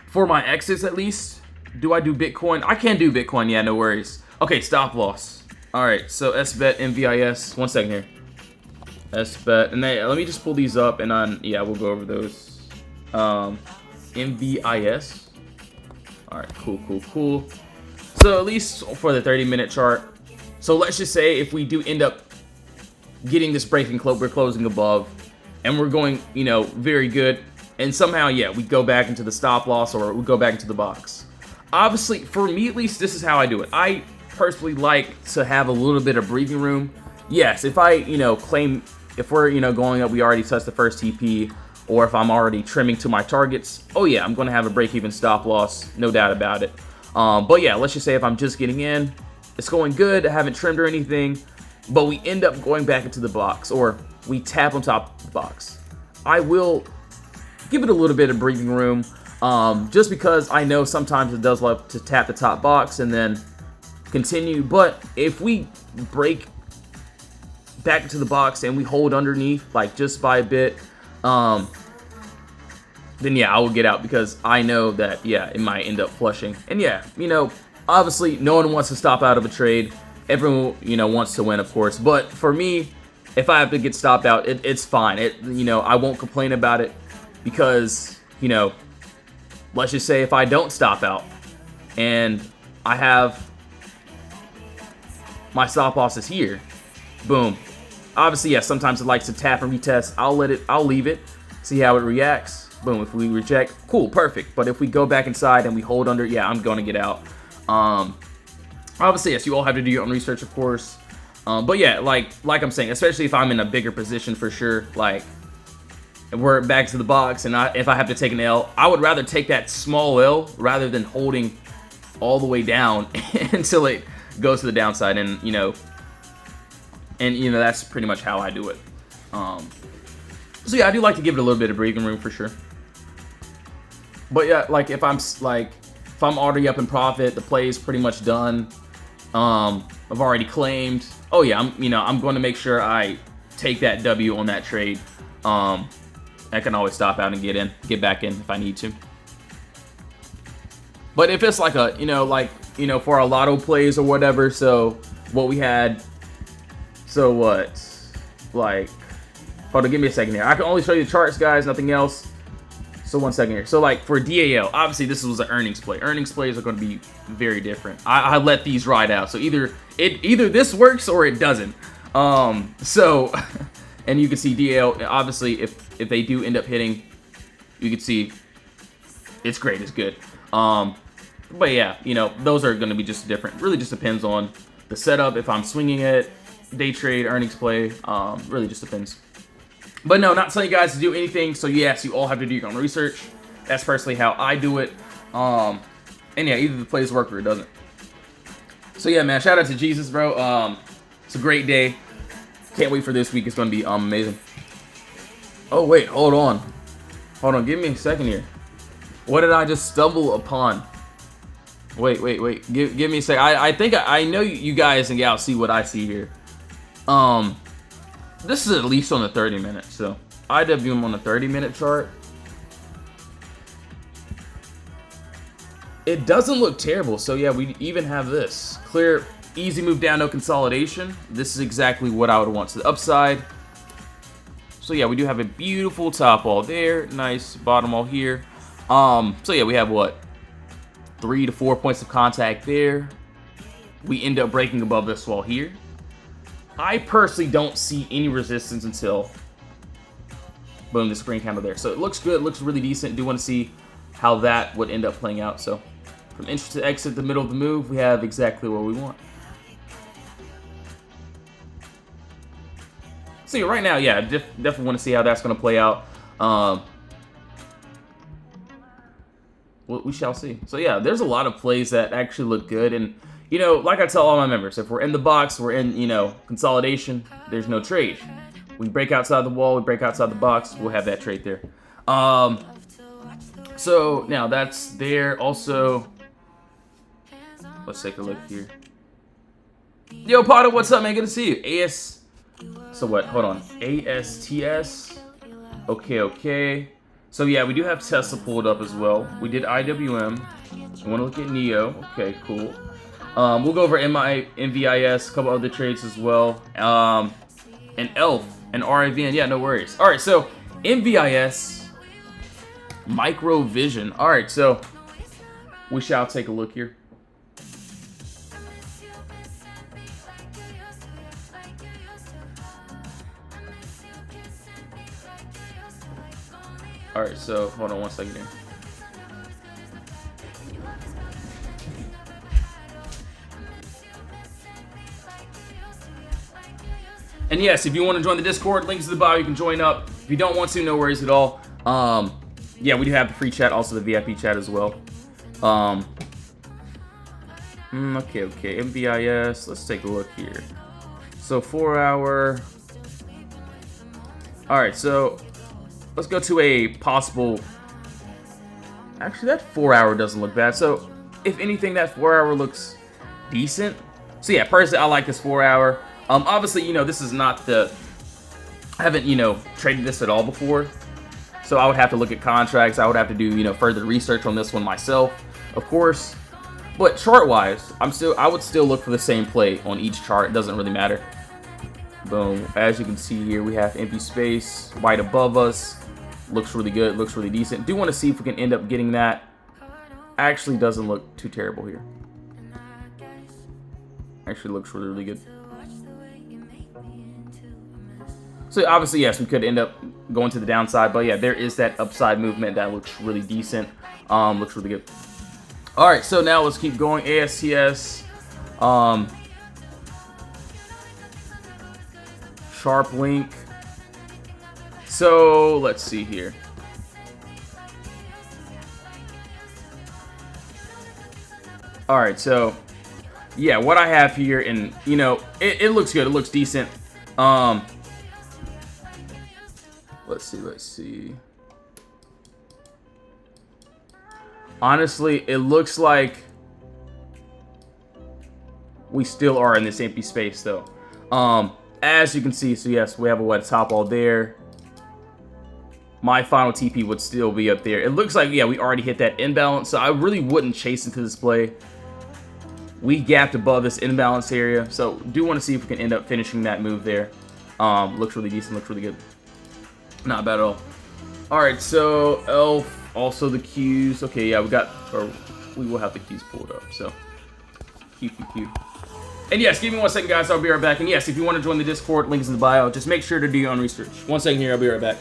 for my exits at least, do I do Bitcoin? I can do Bitcoin, yeah, no worries. Okay, stop loss. All right, so SBET, MVIS, 1 second here. SBET, and then let me just pull these up and yeah, we'll go over those. MVIS. All right, cool. So at least for the 30-minute chart. So let's just say if we do end up getting this break and we're closing above, and we're going, you know, very good, and somehow, yeah, we go back into the stop loss or we go back into the box. Obviously, for me at least, this is how I do it. I personally like to have a little bit of breathing room. Yes, if I, you know, claim, if we're, you know, going up, we already touched the first TP, or if I'm already trimming to my targets, oh yeah, I'm going to have a break-even stop loss, no doubt about it. But yeah, let's just say if I'm just getting in, it's going good, I haven't trimmed or anything, but we end up going back into the box, or we tap on top of the box. I will give it a little bit of breathing room, just because I know sometimes it does love to tap the top box and then continue. But if we break back into the box and we hold underneath, like just by a bit, then yeah, I will get out because I know that, yeah, it might end up flushing. And yeah, you know, obviously no one wants to stop out of a trade. Everyone, you know, wants to win, of course. But for me, if I have to get stopped out, it's fine. You know, I won't complain about it because, you know, let's just say if I don't stop out and I have my stop losses here, boom. Obviously, yeah, sometimes it likes to tap and retest. I'll leave it, see how it reacts. Boom, if we reject, cool, perfect. But if we go back inside and we hold under, yeah, I'm going to get out. Obviously, yes, you all have to do your own research, of course. But yeah, like I'm saying, especially if I'm in a bigger position for sure, like if we're back to the box and if I have to take an L, I would rather take that small L rather than holding all the way down until it goes to the downside. And you know, that's pretty much how I do it. So yeah, I do like to give it a little bit of breathing room for sure. But yeah, like if I'm already up in profit, the play is pretty much done. I've already claimed. Oh yeah, I'm going to make sure I take that W on that trade. I can always stop out and get back in if I need to. But if it's like a, for our lotto plays or whatever, so what we had, so what, like, hold on, give me a second here. I can only show you the charts, guys, nothing else. So 1 second here. So like for DAL, obviously this was an earnings play. Earnings plays are going to be very different. I let these ride out. So either this works or it doesn't. So, and you can see DAL, obviously if they do end up hitting, you can see it's great. It's good. But yeah, you know, those are going to be just different. Really just depends on the setup. If I'm swinging it, day trade, earnings play, really just depends. But no, not telling you guys to do anything. So yes, you all have to do your own research. That's personally how I do it. And yeah, either the plays work or it doesn't. So yeah, man, shout out to Jesus, bro. It's a great day. Can't wait for this week. It's going to be amazing. Oh, wait, hold on. Hold on, give me a second here. What did I just stumble upon? Wait. Give me a sec. I think I know you guys and gals see what I see here. This is at least on the 30 minutes. So IWM on the 30-minute chart. It doesn't look terrible. So yeah, we even have this clear, easy move down, no consolidation. This is exactly what I would want to the upside. So yeah, we do have a beautiful top wall there. Nice bottom wall here. So yeah, we have what? 3 to 4 points of contact there. We end up breaking above this wall here. I personally don't see any resistance until boom, the screen candle there. So it looks good, it looks really decent. Do want to see how that would end up playing out. So from entry to exit, the middle of the move, we have exactly what we want. So yeah, right now, yeah, definitely want to see how that's going to play out. We shall see. So yeah, there's a lot of plays that actually look good. And, you know, like I tell all my members, if we're in the box, we're in, you know, consolidation, there's no trade. We break outside the wall, we break outside the box, we'll have that trade there. So now that's there. Also, let's take a look here. Yo, Potter, what's up, man? Good to see you. So what? Hold on. ASTS. Okay. So yeah, we do have Tesla pulled up as well. We did IWM. I want to look at Neo. Okay, cool. We'll go over MVIS, a couple other trades as well. And ELF and RIVN. Yeah, no worries. All right, so MVIS, Micro Vision. All right, so we shall take a look here. All right, so hold on one second here. And yes, if you want to join the Discord, links to the bio, you can join up. If you don't want to, no worries at all. Yeah, we do have the free chat, also the VIP chat as well. Okay, MVIS, let's take a look here. So 4 hour. All right, so let's go to a possible. Actually, that 4 hour doesn't look bad. So if anything, that 4 hour looks decent. So yeah, personally, I like this 4 hour. Obviously, you know, this is not the. I haven't, you know, traded this at all before. So I would have to look at contracts. I would have to do, you know, further research on this one myself, of course. But chart-wise, I would still look for the same play on each chart. It doesn't really matter. Boom. As you can see here, we have empty space right above us. Looks really good. Looks really decent. Do want to see if we can end up getting that. Actually doesn't look too terrible here. Actually looks really, really good. So obviously, yes, we could end up going to the downside. But yeah, there is that upside movement that looks really decent. Looks really good. All right, so now let's keep going. ASTS. Sharp link. So let's see here. All right, so yeah, what I have here, and you know, it looks good. It looks decent. Let's see. Honestly, it looks like we still are in this empty space, though. As you can see, so yes, we have a wet top wall there. My final TP would still be up there. It looks like, yeah, we already hit that imbalance, so I really wouldn't chase into this play. We gapped above this imbalance area, so do want to see if we can end up finishing that move there. Looks really decent, looks really good. Not bad at all. Alright, so ELF, also the Qs. Okay, yeah, we will have the Qs pulled up, so Q. And yes, give me 1 second, guys, I'll be right back. And yes, if you want to join the Discord, link is in the bio. Just make sure to do your own research. 1 second here, I'll be right back.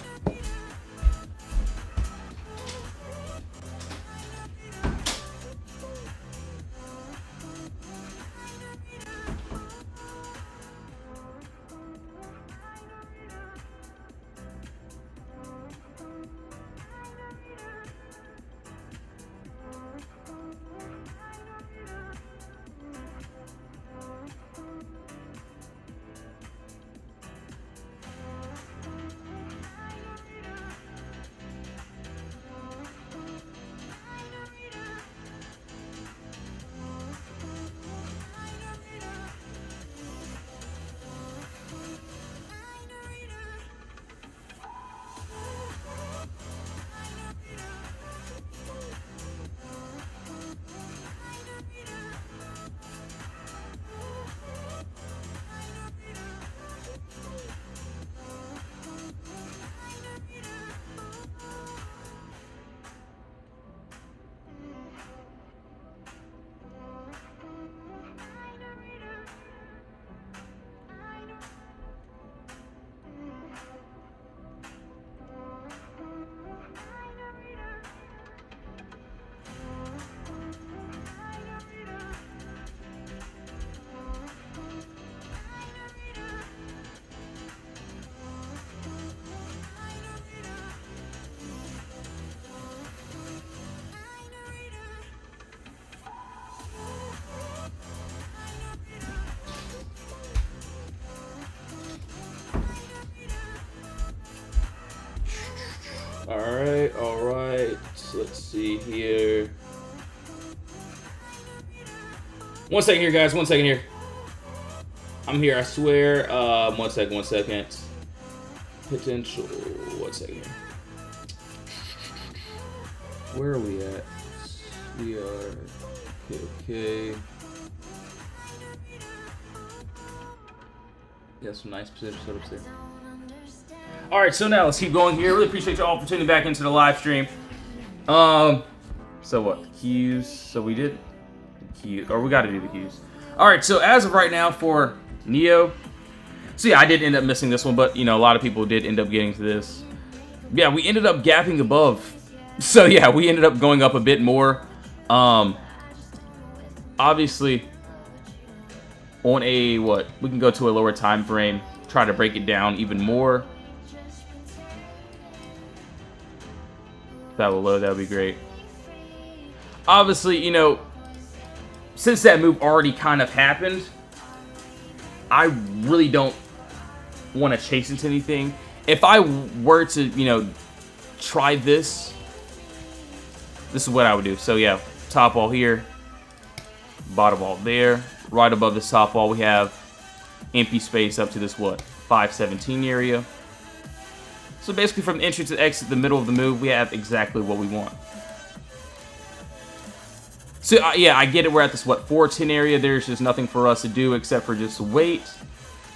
All right. Let's see here. 1 second here, guys. 1 second here. I'm here, I swear. 1 second, 1 second. Potential. 1 second here. Where are we at? We are. Okay. Yeah, some nice position setups there. Alright, so now let's keep going here. Really appreciate you all for tuning back into the live stream. So what? The cues. So we did the cues. Or we got to do the cues. Alright, so as of right now for Neo. So yeah, I did end up missing this one, but you know, a lot of people did end up getting to this. Yeah, we ended up gapping above. So yeah, we ended up going up a bit more. Obviously, on a, what? We can go to a lower time frame, try to break it down even more. If that will load, that would be great. Obviously, you know, since that move already kind of happened, I really don't want to chase into anything. If I were to, you know, try this is what I would do. So yeah, top wall here, bottom wall there. Right above this top wall, we have empty space up to this, what, 517 area. So basically from the entry to the exit, the middle of the move, we have exactly what we want. So yeah, I get it. We're at this, what, 410 area. There's just nothing for us to do except for just wait.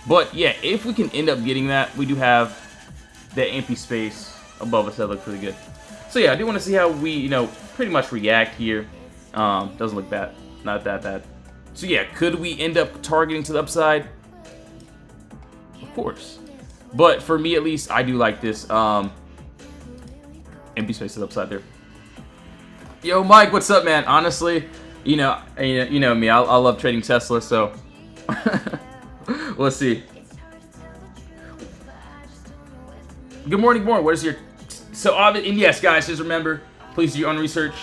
But yeah, if we can end up getting that, we do have that empty space above us that looks really good. So yeah, I do want to see how we, you know, pretty much react here. Doesn't look bad. Not that bad. So yeah, could we end up targeting to the upside? Of course. But for me, at least, I do like this empty space to the upside there. Yo, Mike, what's up, man? Honestly, you know me. I love trading Tesla, so let's see. Good morning, What is your... So, and yes, guys, just remember, please do your own research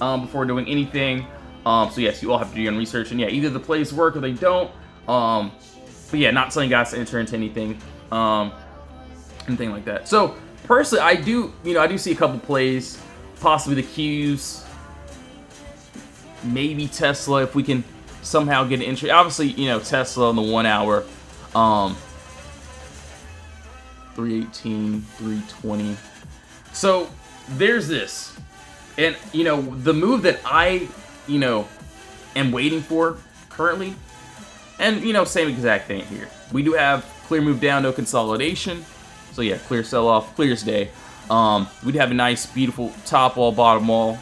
before doing anything. So, yes, you all have to do your own research. And, yeah, either the plays work or they don't. But, yeah, not telling guys to enter into anything. Anything like that. So, personally, I do see a couple plays. Possibly the Qs. Maybe Tesla, if we can somehow get an entry. Obviously, you know, Tesla in the 1 hour. 318, 320. So there's this. And, you know, the move that I, you know, am waiting for currently. And, you know, same exact thing here. We do have clear move down, no consolidation. So yeah, clear sell off, clear as day. We do have a nice, beautiful top wall, bottom wall.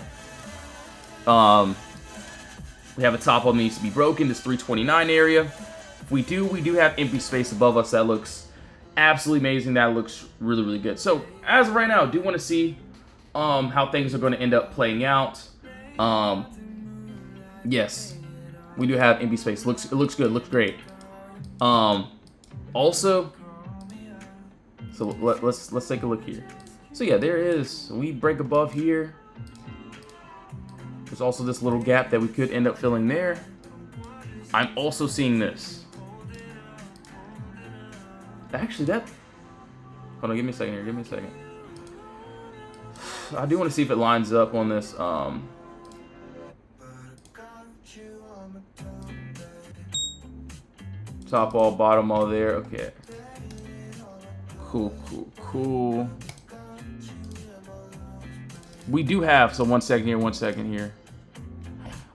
We have a top wall that needs to be broken, this 329 area. If we do have empty space above us. That looks absolutely amazing. That looks really, really good. So as of right now, I do want to see how things are going to end up playing out. Yes, we do have empty space. It looks good. Looks great. Also, so let's take a look here. So yeah, there is. We break above here. There's also this little gap that we could end up filling there. I'm also seeing this. Actually, hold on, give me a second here. Give me a second. I do want to see if it lines up on this. Top wall, bottom wall there. Okay. Cool. We do have, so 1 second here, 1 second here.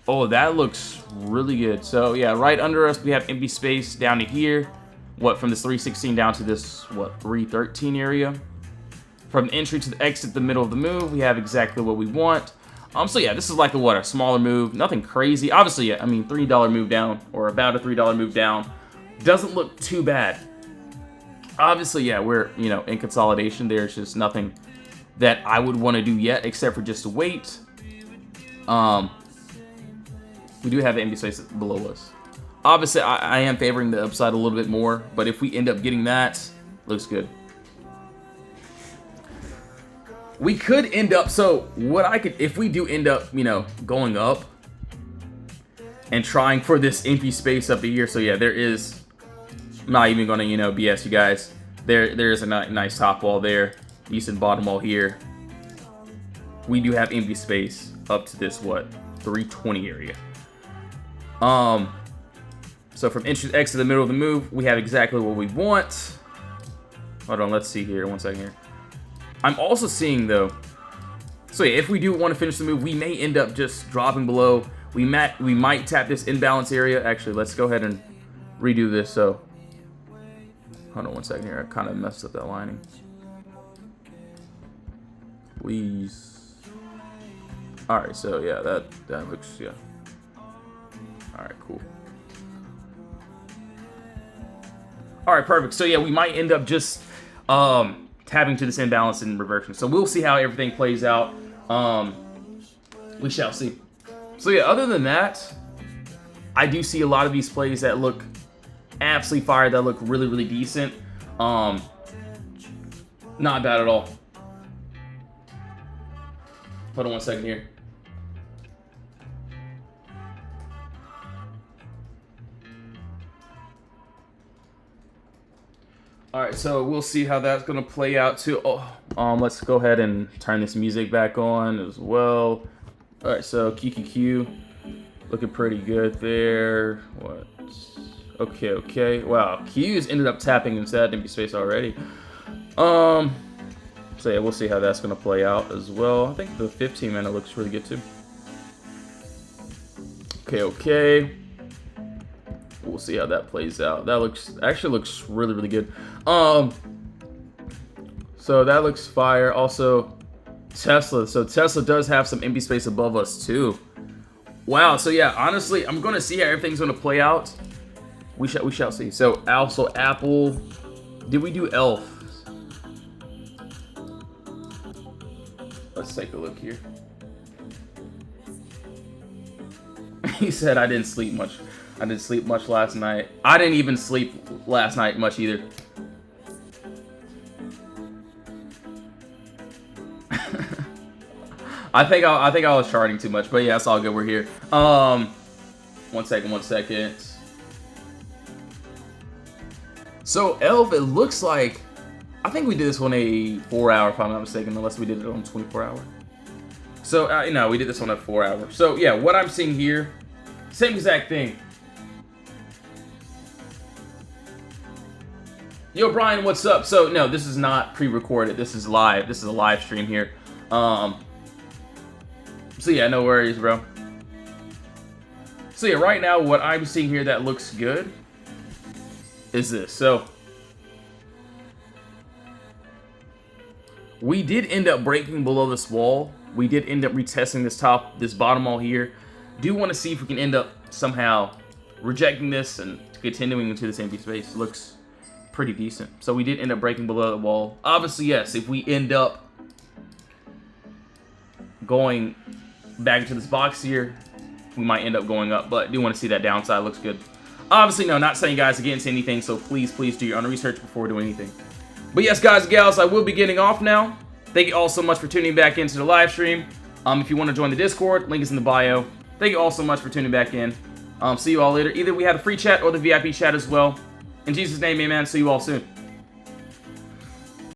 Oh, that looks really good. So yeah, right under us, we have empty space down to here. What, from this 316 down to this, what, 313 area. From the entry to the exit, the middle of the move, we have exactly what we want. So yeah, this is like a smaller move, nothing crazy. Obviously, yeah, I mean, $3 move down, or about a $3 move down, doesn't look too bad. Obviously, yeah, we're, you know, in consolidation. There's just nothing that I would want to do yet, except for just to wait. We do have empty space below us. Obviously, I am favoring the upside a little bit more, but if we end up getting that, looks good. We could end up, so what I could, if we do end up, you know, going up and trying for this empty space up here. So yeah, there is, I'm not even gonna, you know, BS you guys. There is a nice top wall there, decent bottom wall here. we do have empty space up to this, what, 320 area. So from entrance X to the middle of the move, we have exactly what we want. Hold on, let's see here, 1 second here. I'm also seeing though, so yeah, if we do want to finish the move, we may end up just dropping below. We might tap this imbalance area. Actually, let's go ahead and redo this. So, hold on 1 second here. I kind of messed up that lining. Please. All right, so yeah, that looks, yeah. All right, cool. All right, perfect. So yeah, we might end up just tapping to this imbalance and reversion. So we'll see how everything plays out. We shall see. So yeah, other than that, I do see a lot of these plays that look absolutely fire, that look really, really decent. Not bad at all. Hold on 1 second here. All right, so we'll see how that's gonna play out too. Let's go ahead and turn this music back on as well. All right, so QQQ, looking pretty good there. What? Okay. Wow, Q's ended up tapping into that empty space already. So yeah, we'll see how that's gonna play out as well. I think the 15 minute looks really good too. Okay. We'll see how that plays out. That actually looks really, really good. So that looks fire. Also, Tesla. So Tesla does have some empty space above us too. Wow. So yeah, honestly, I'm gonna see how everything's gonna play out. We shall see. So also Apple. Did we do ELF? Let's take a look here. He said I didn't sleep much. I didn't sleep much last night. I didn't even sleep last night much either. I think I was charting too much, but yeah, it's all good. We're here. 1 second. So ELF, it looks like, I think we did this on a 4 hour, if I'm not mistaken, unless we did it on 24 hour. So no, we did this on a 4 hour. So yeah, what I'm seeing here, same exact thing. Yo, Brian, what's up? So no, this is not pre-recorded. This is live. This is a live stream here. So yeah, no worries, bro. So yeah, right now what I'm seeing here that looks good is this. So we did end up breaking below this wall. We did end up retesting this bottom wall here. Do want to see if we can end up somehow rejecting this and continuing into this empty space. Looks pretty decent. So we did end up breaking below the wall. Obviously, yes, if we end up going back into this box here, we might end up going up, but I do want to see that downside. Looks good. Obviously, no, not saying guys to get into anything, so please do your own research before doing anything. But yes, guys and gals, I will be getting off now. Thank you all so much for tuning back into the live stream. If you want to join the Discord, link is in the bio. Thank you all so much for tuning back in. See you all later. Either we have a free chat or the VIP chat as well. In Jesus' name, amen. See you all soon.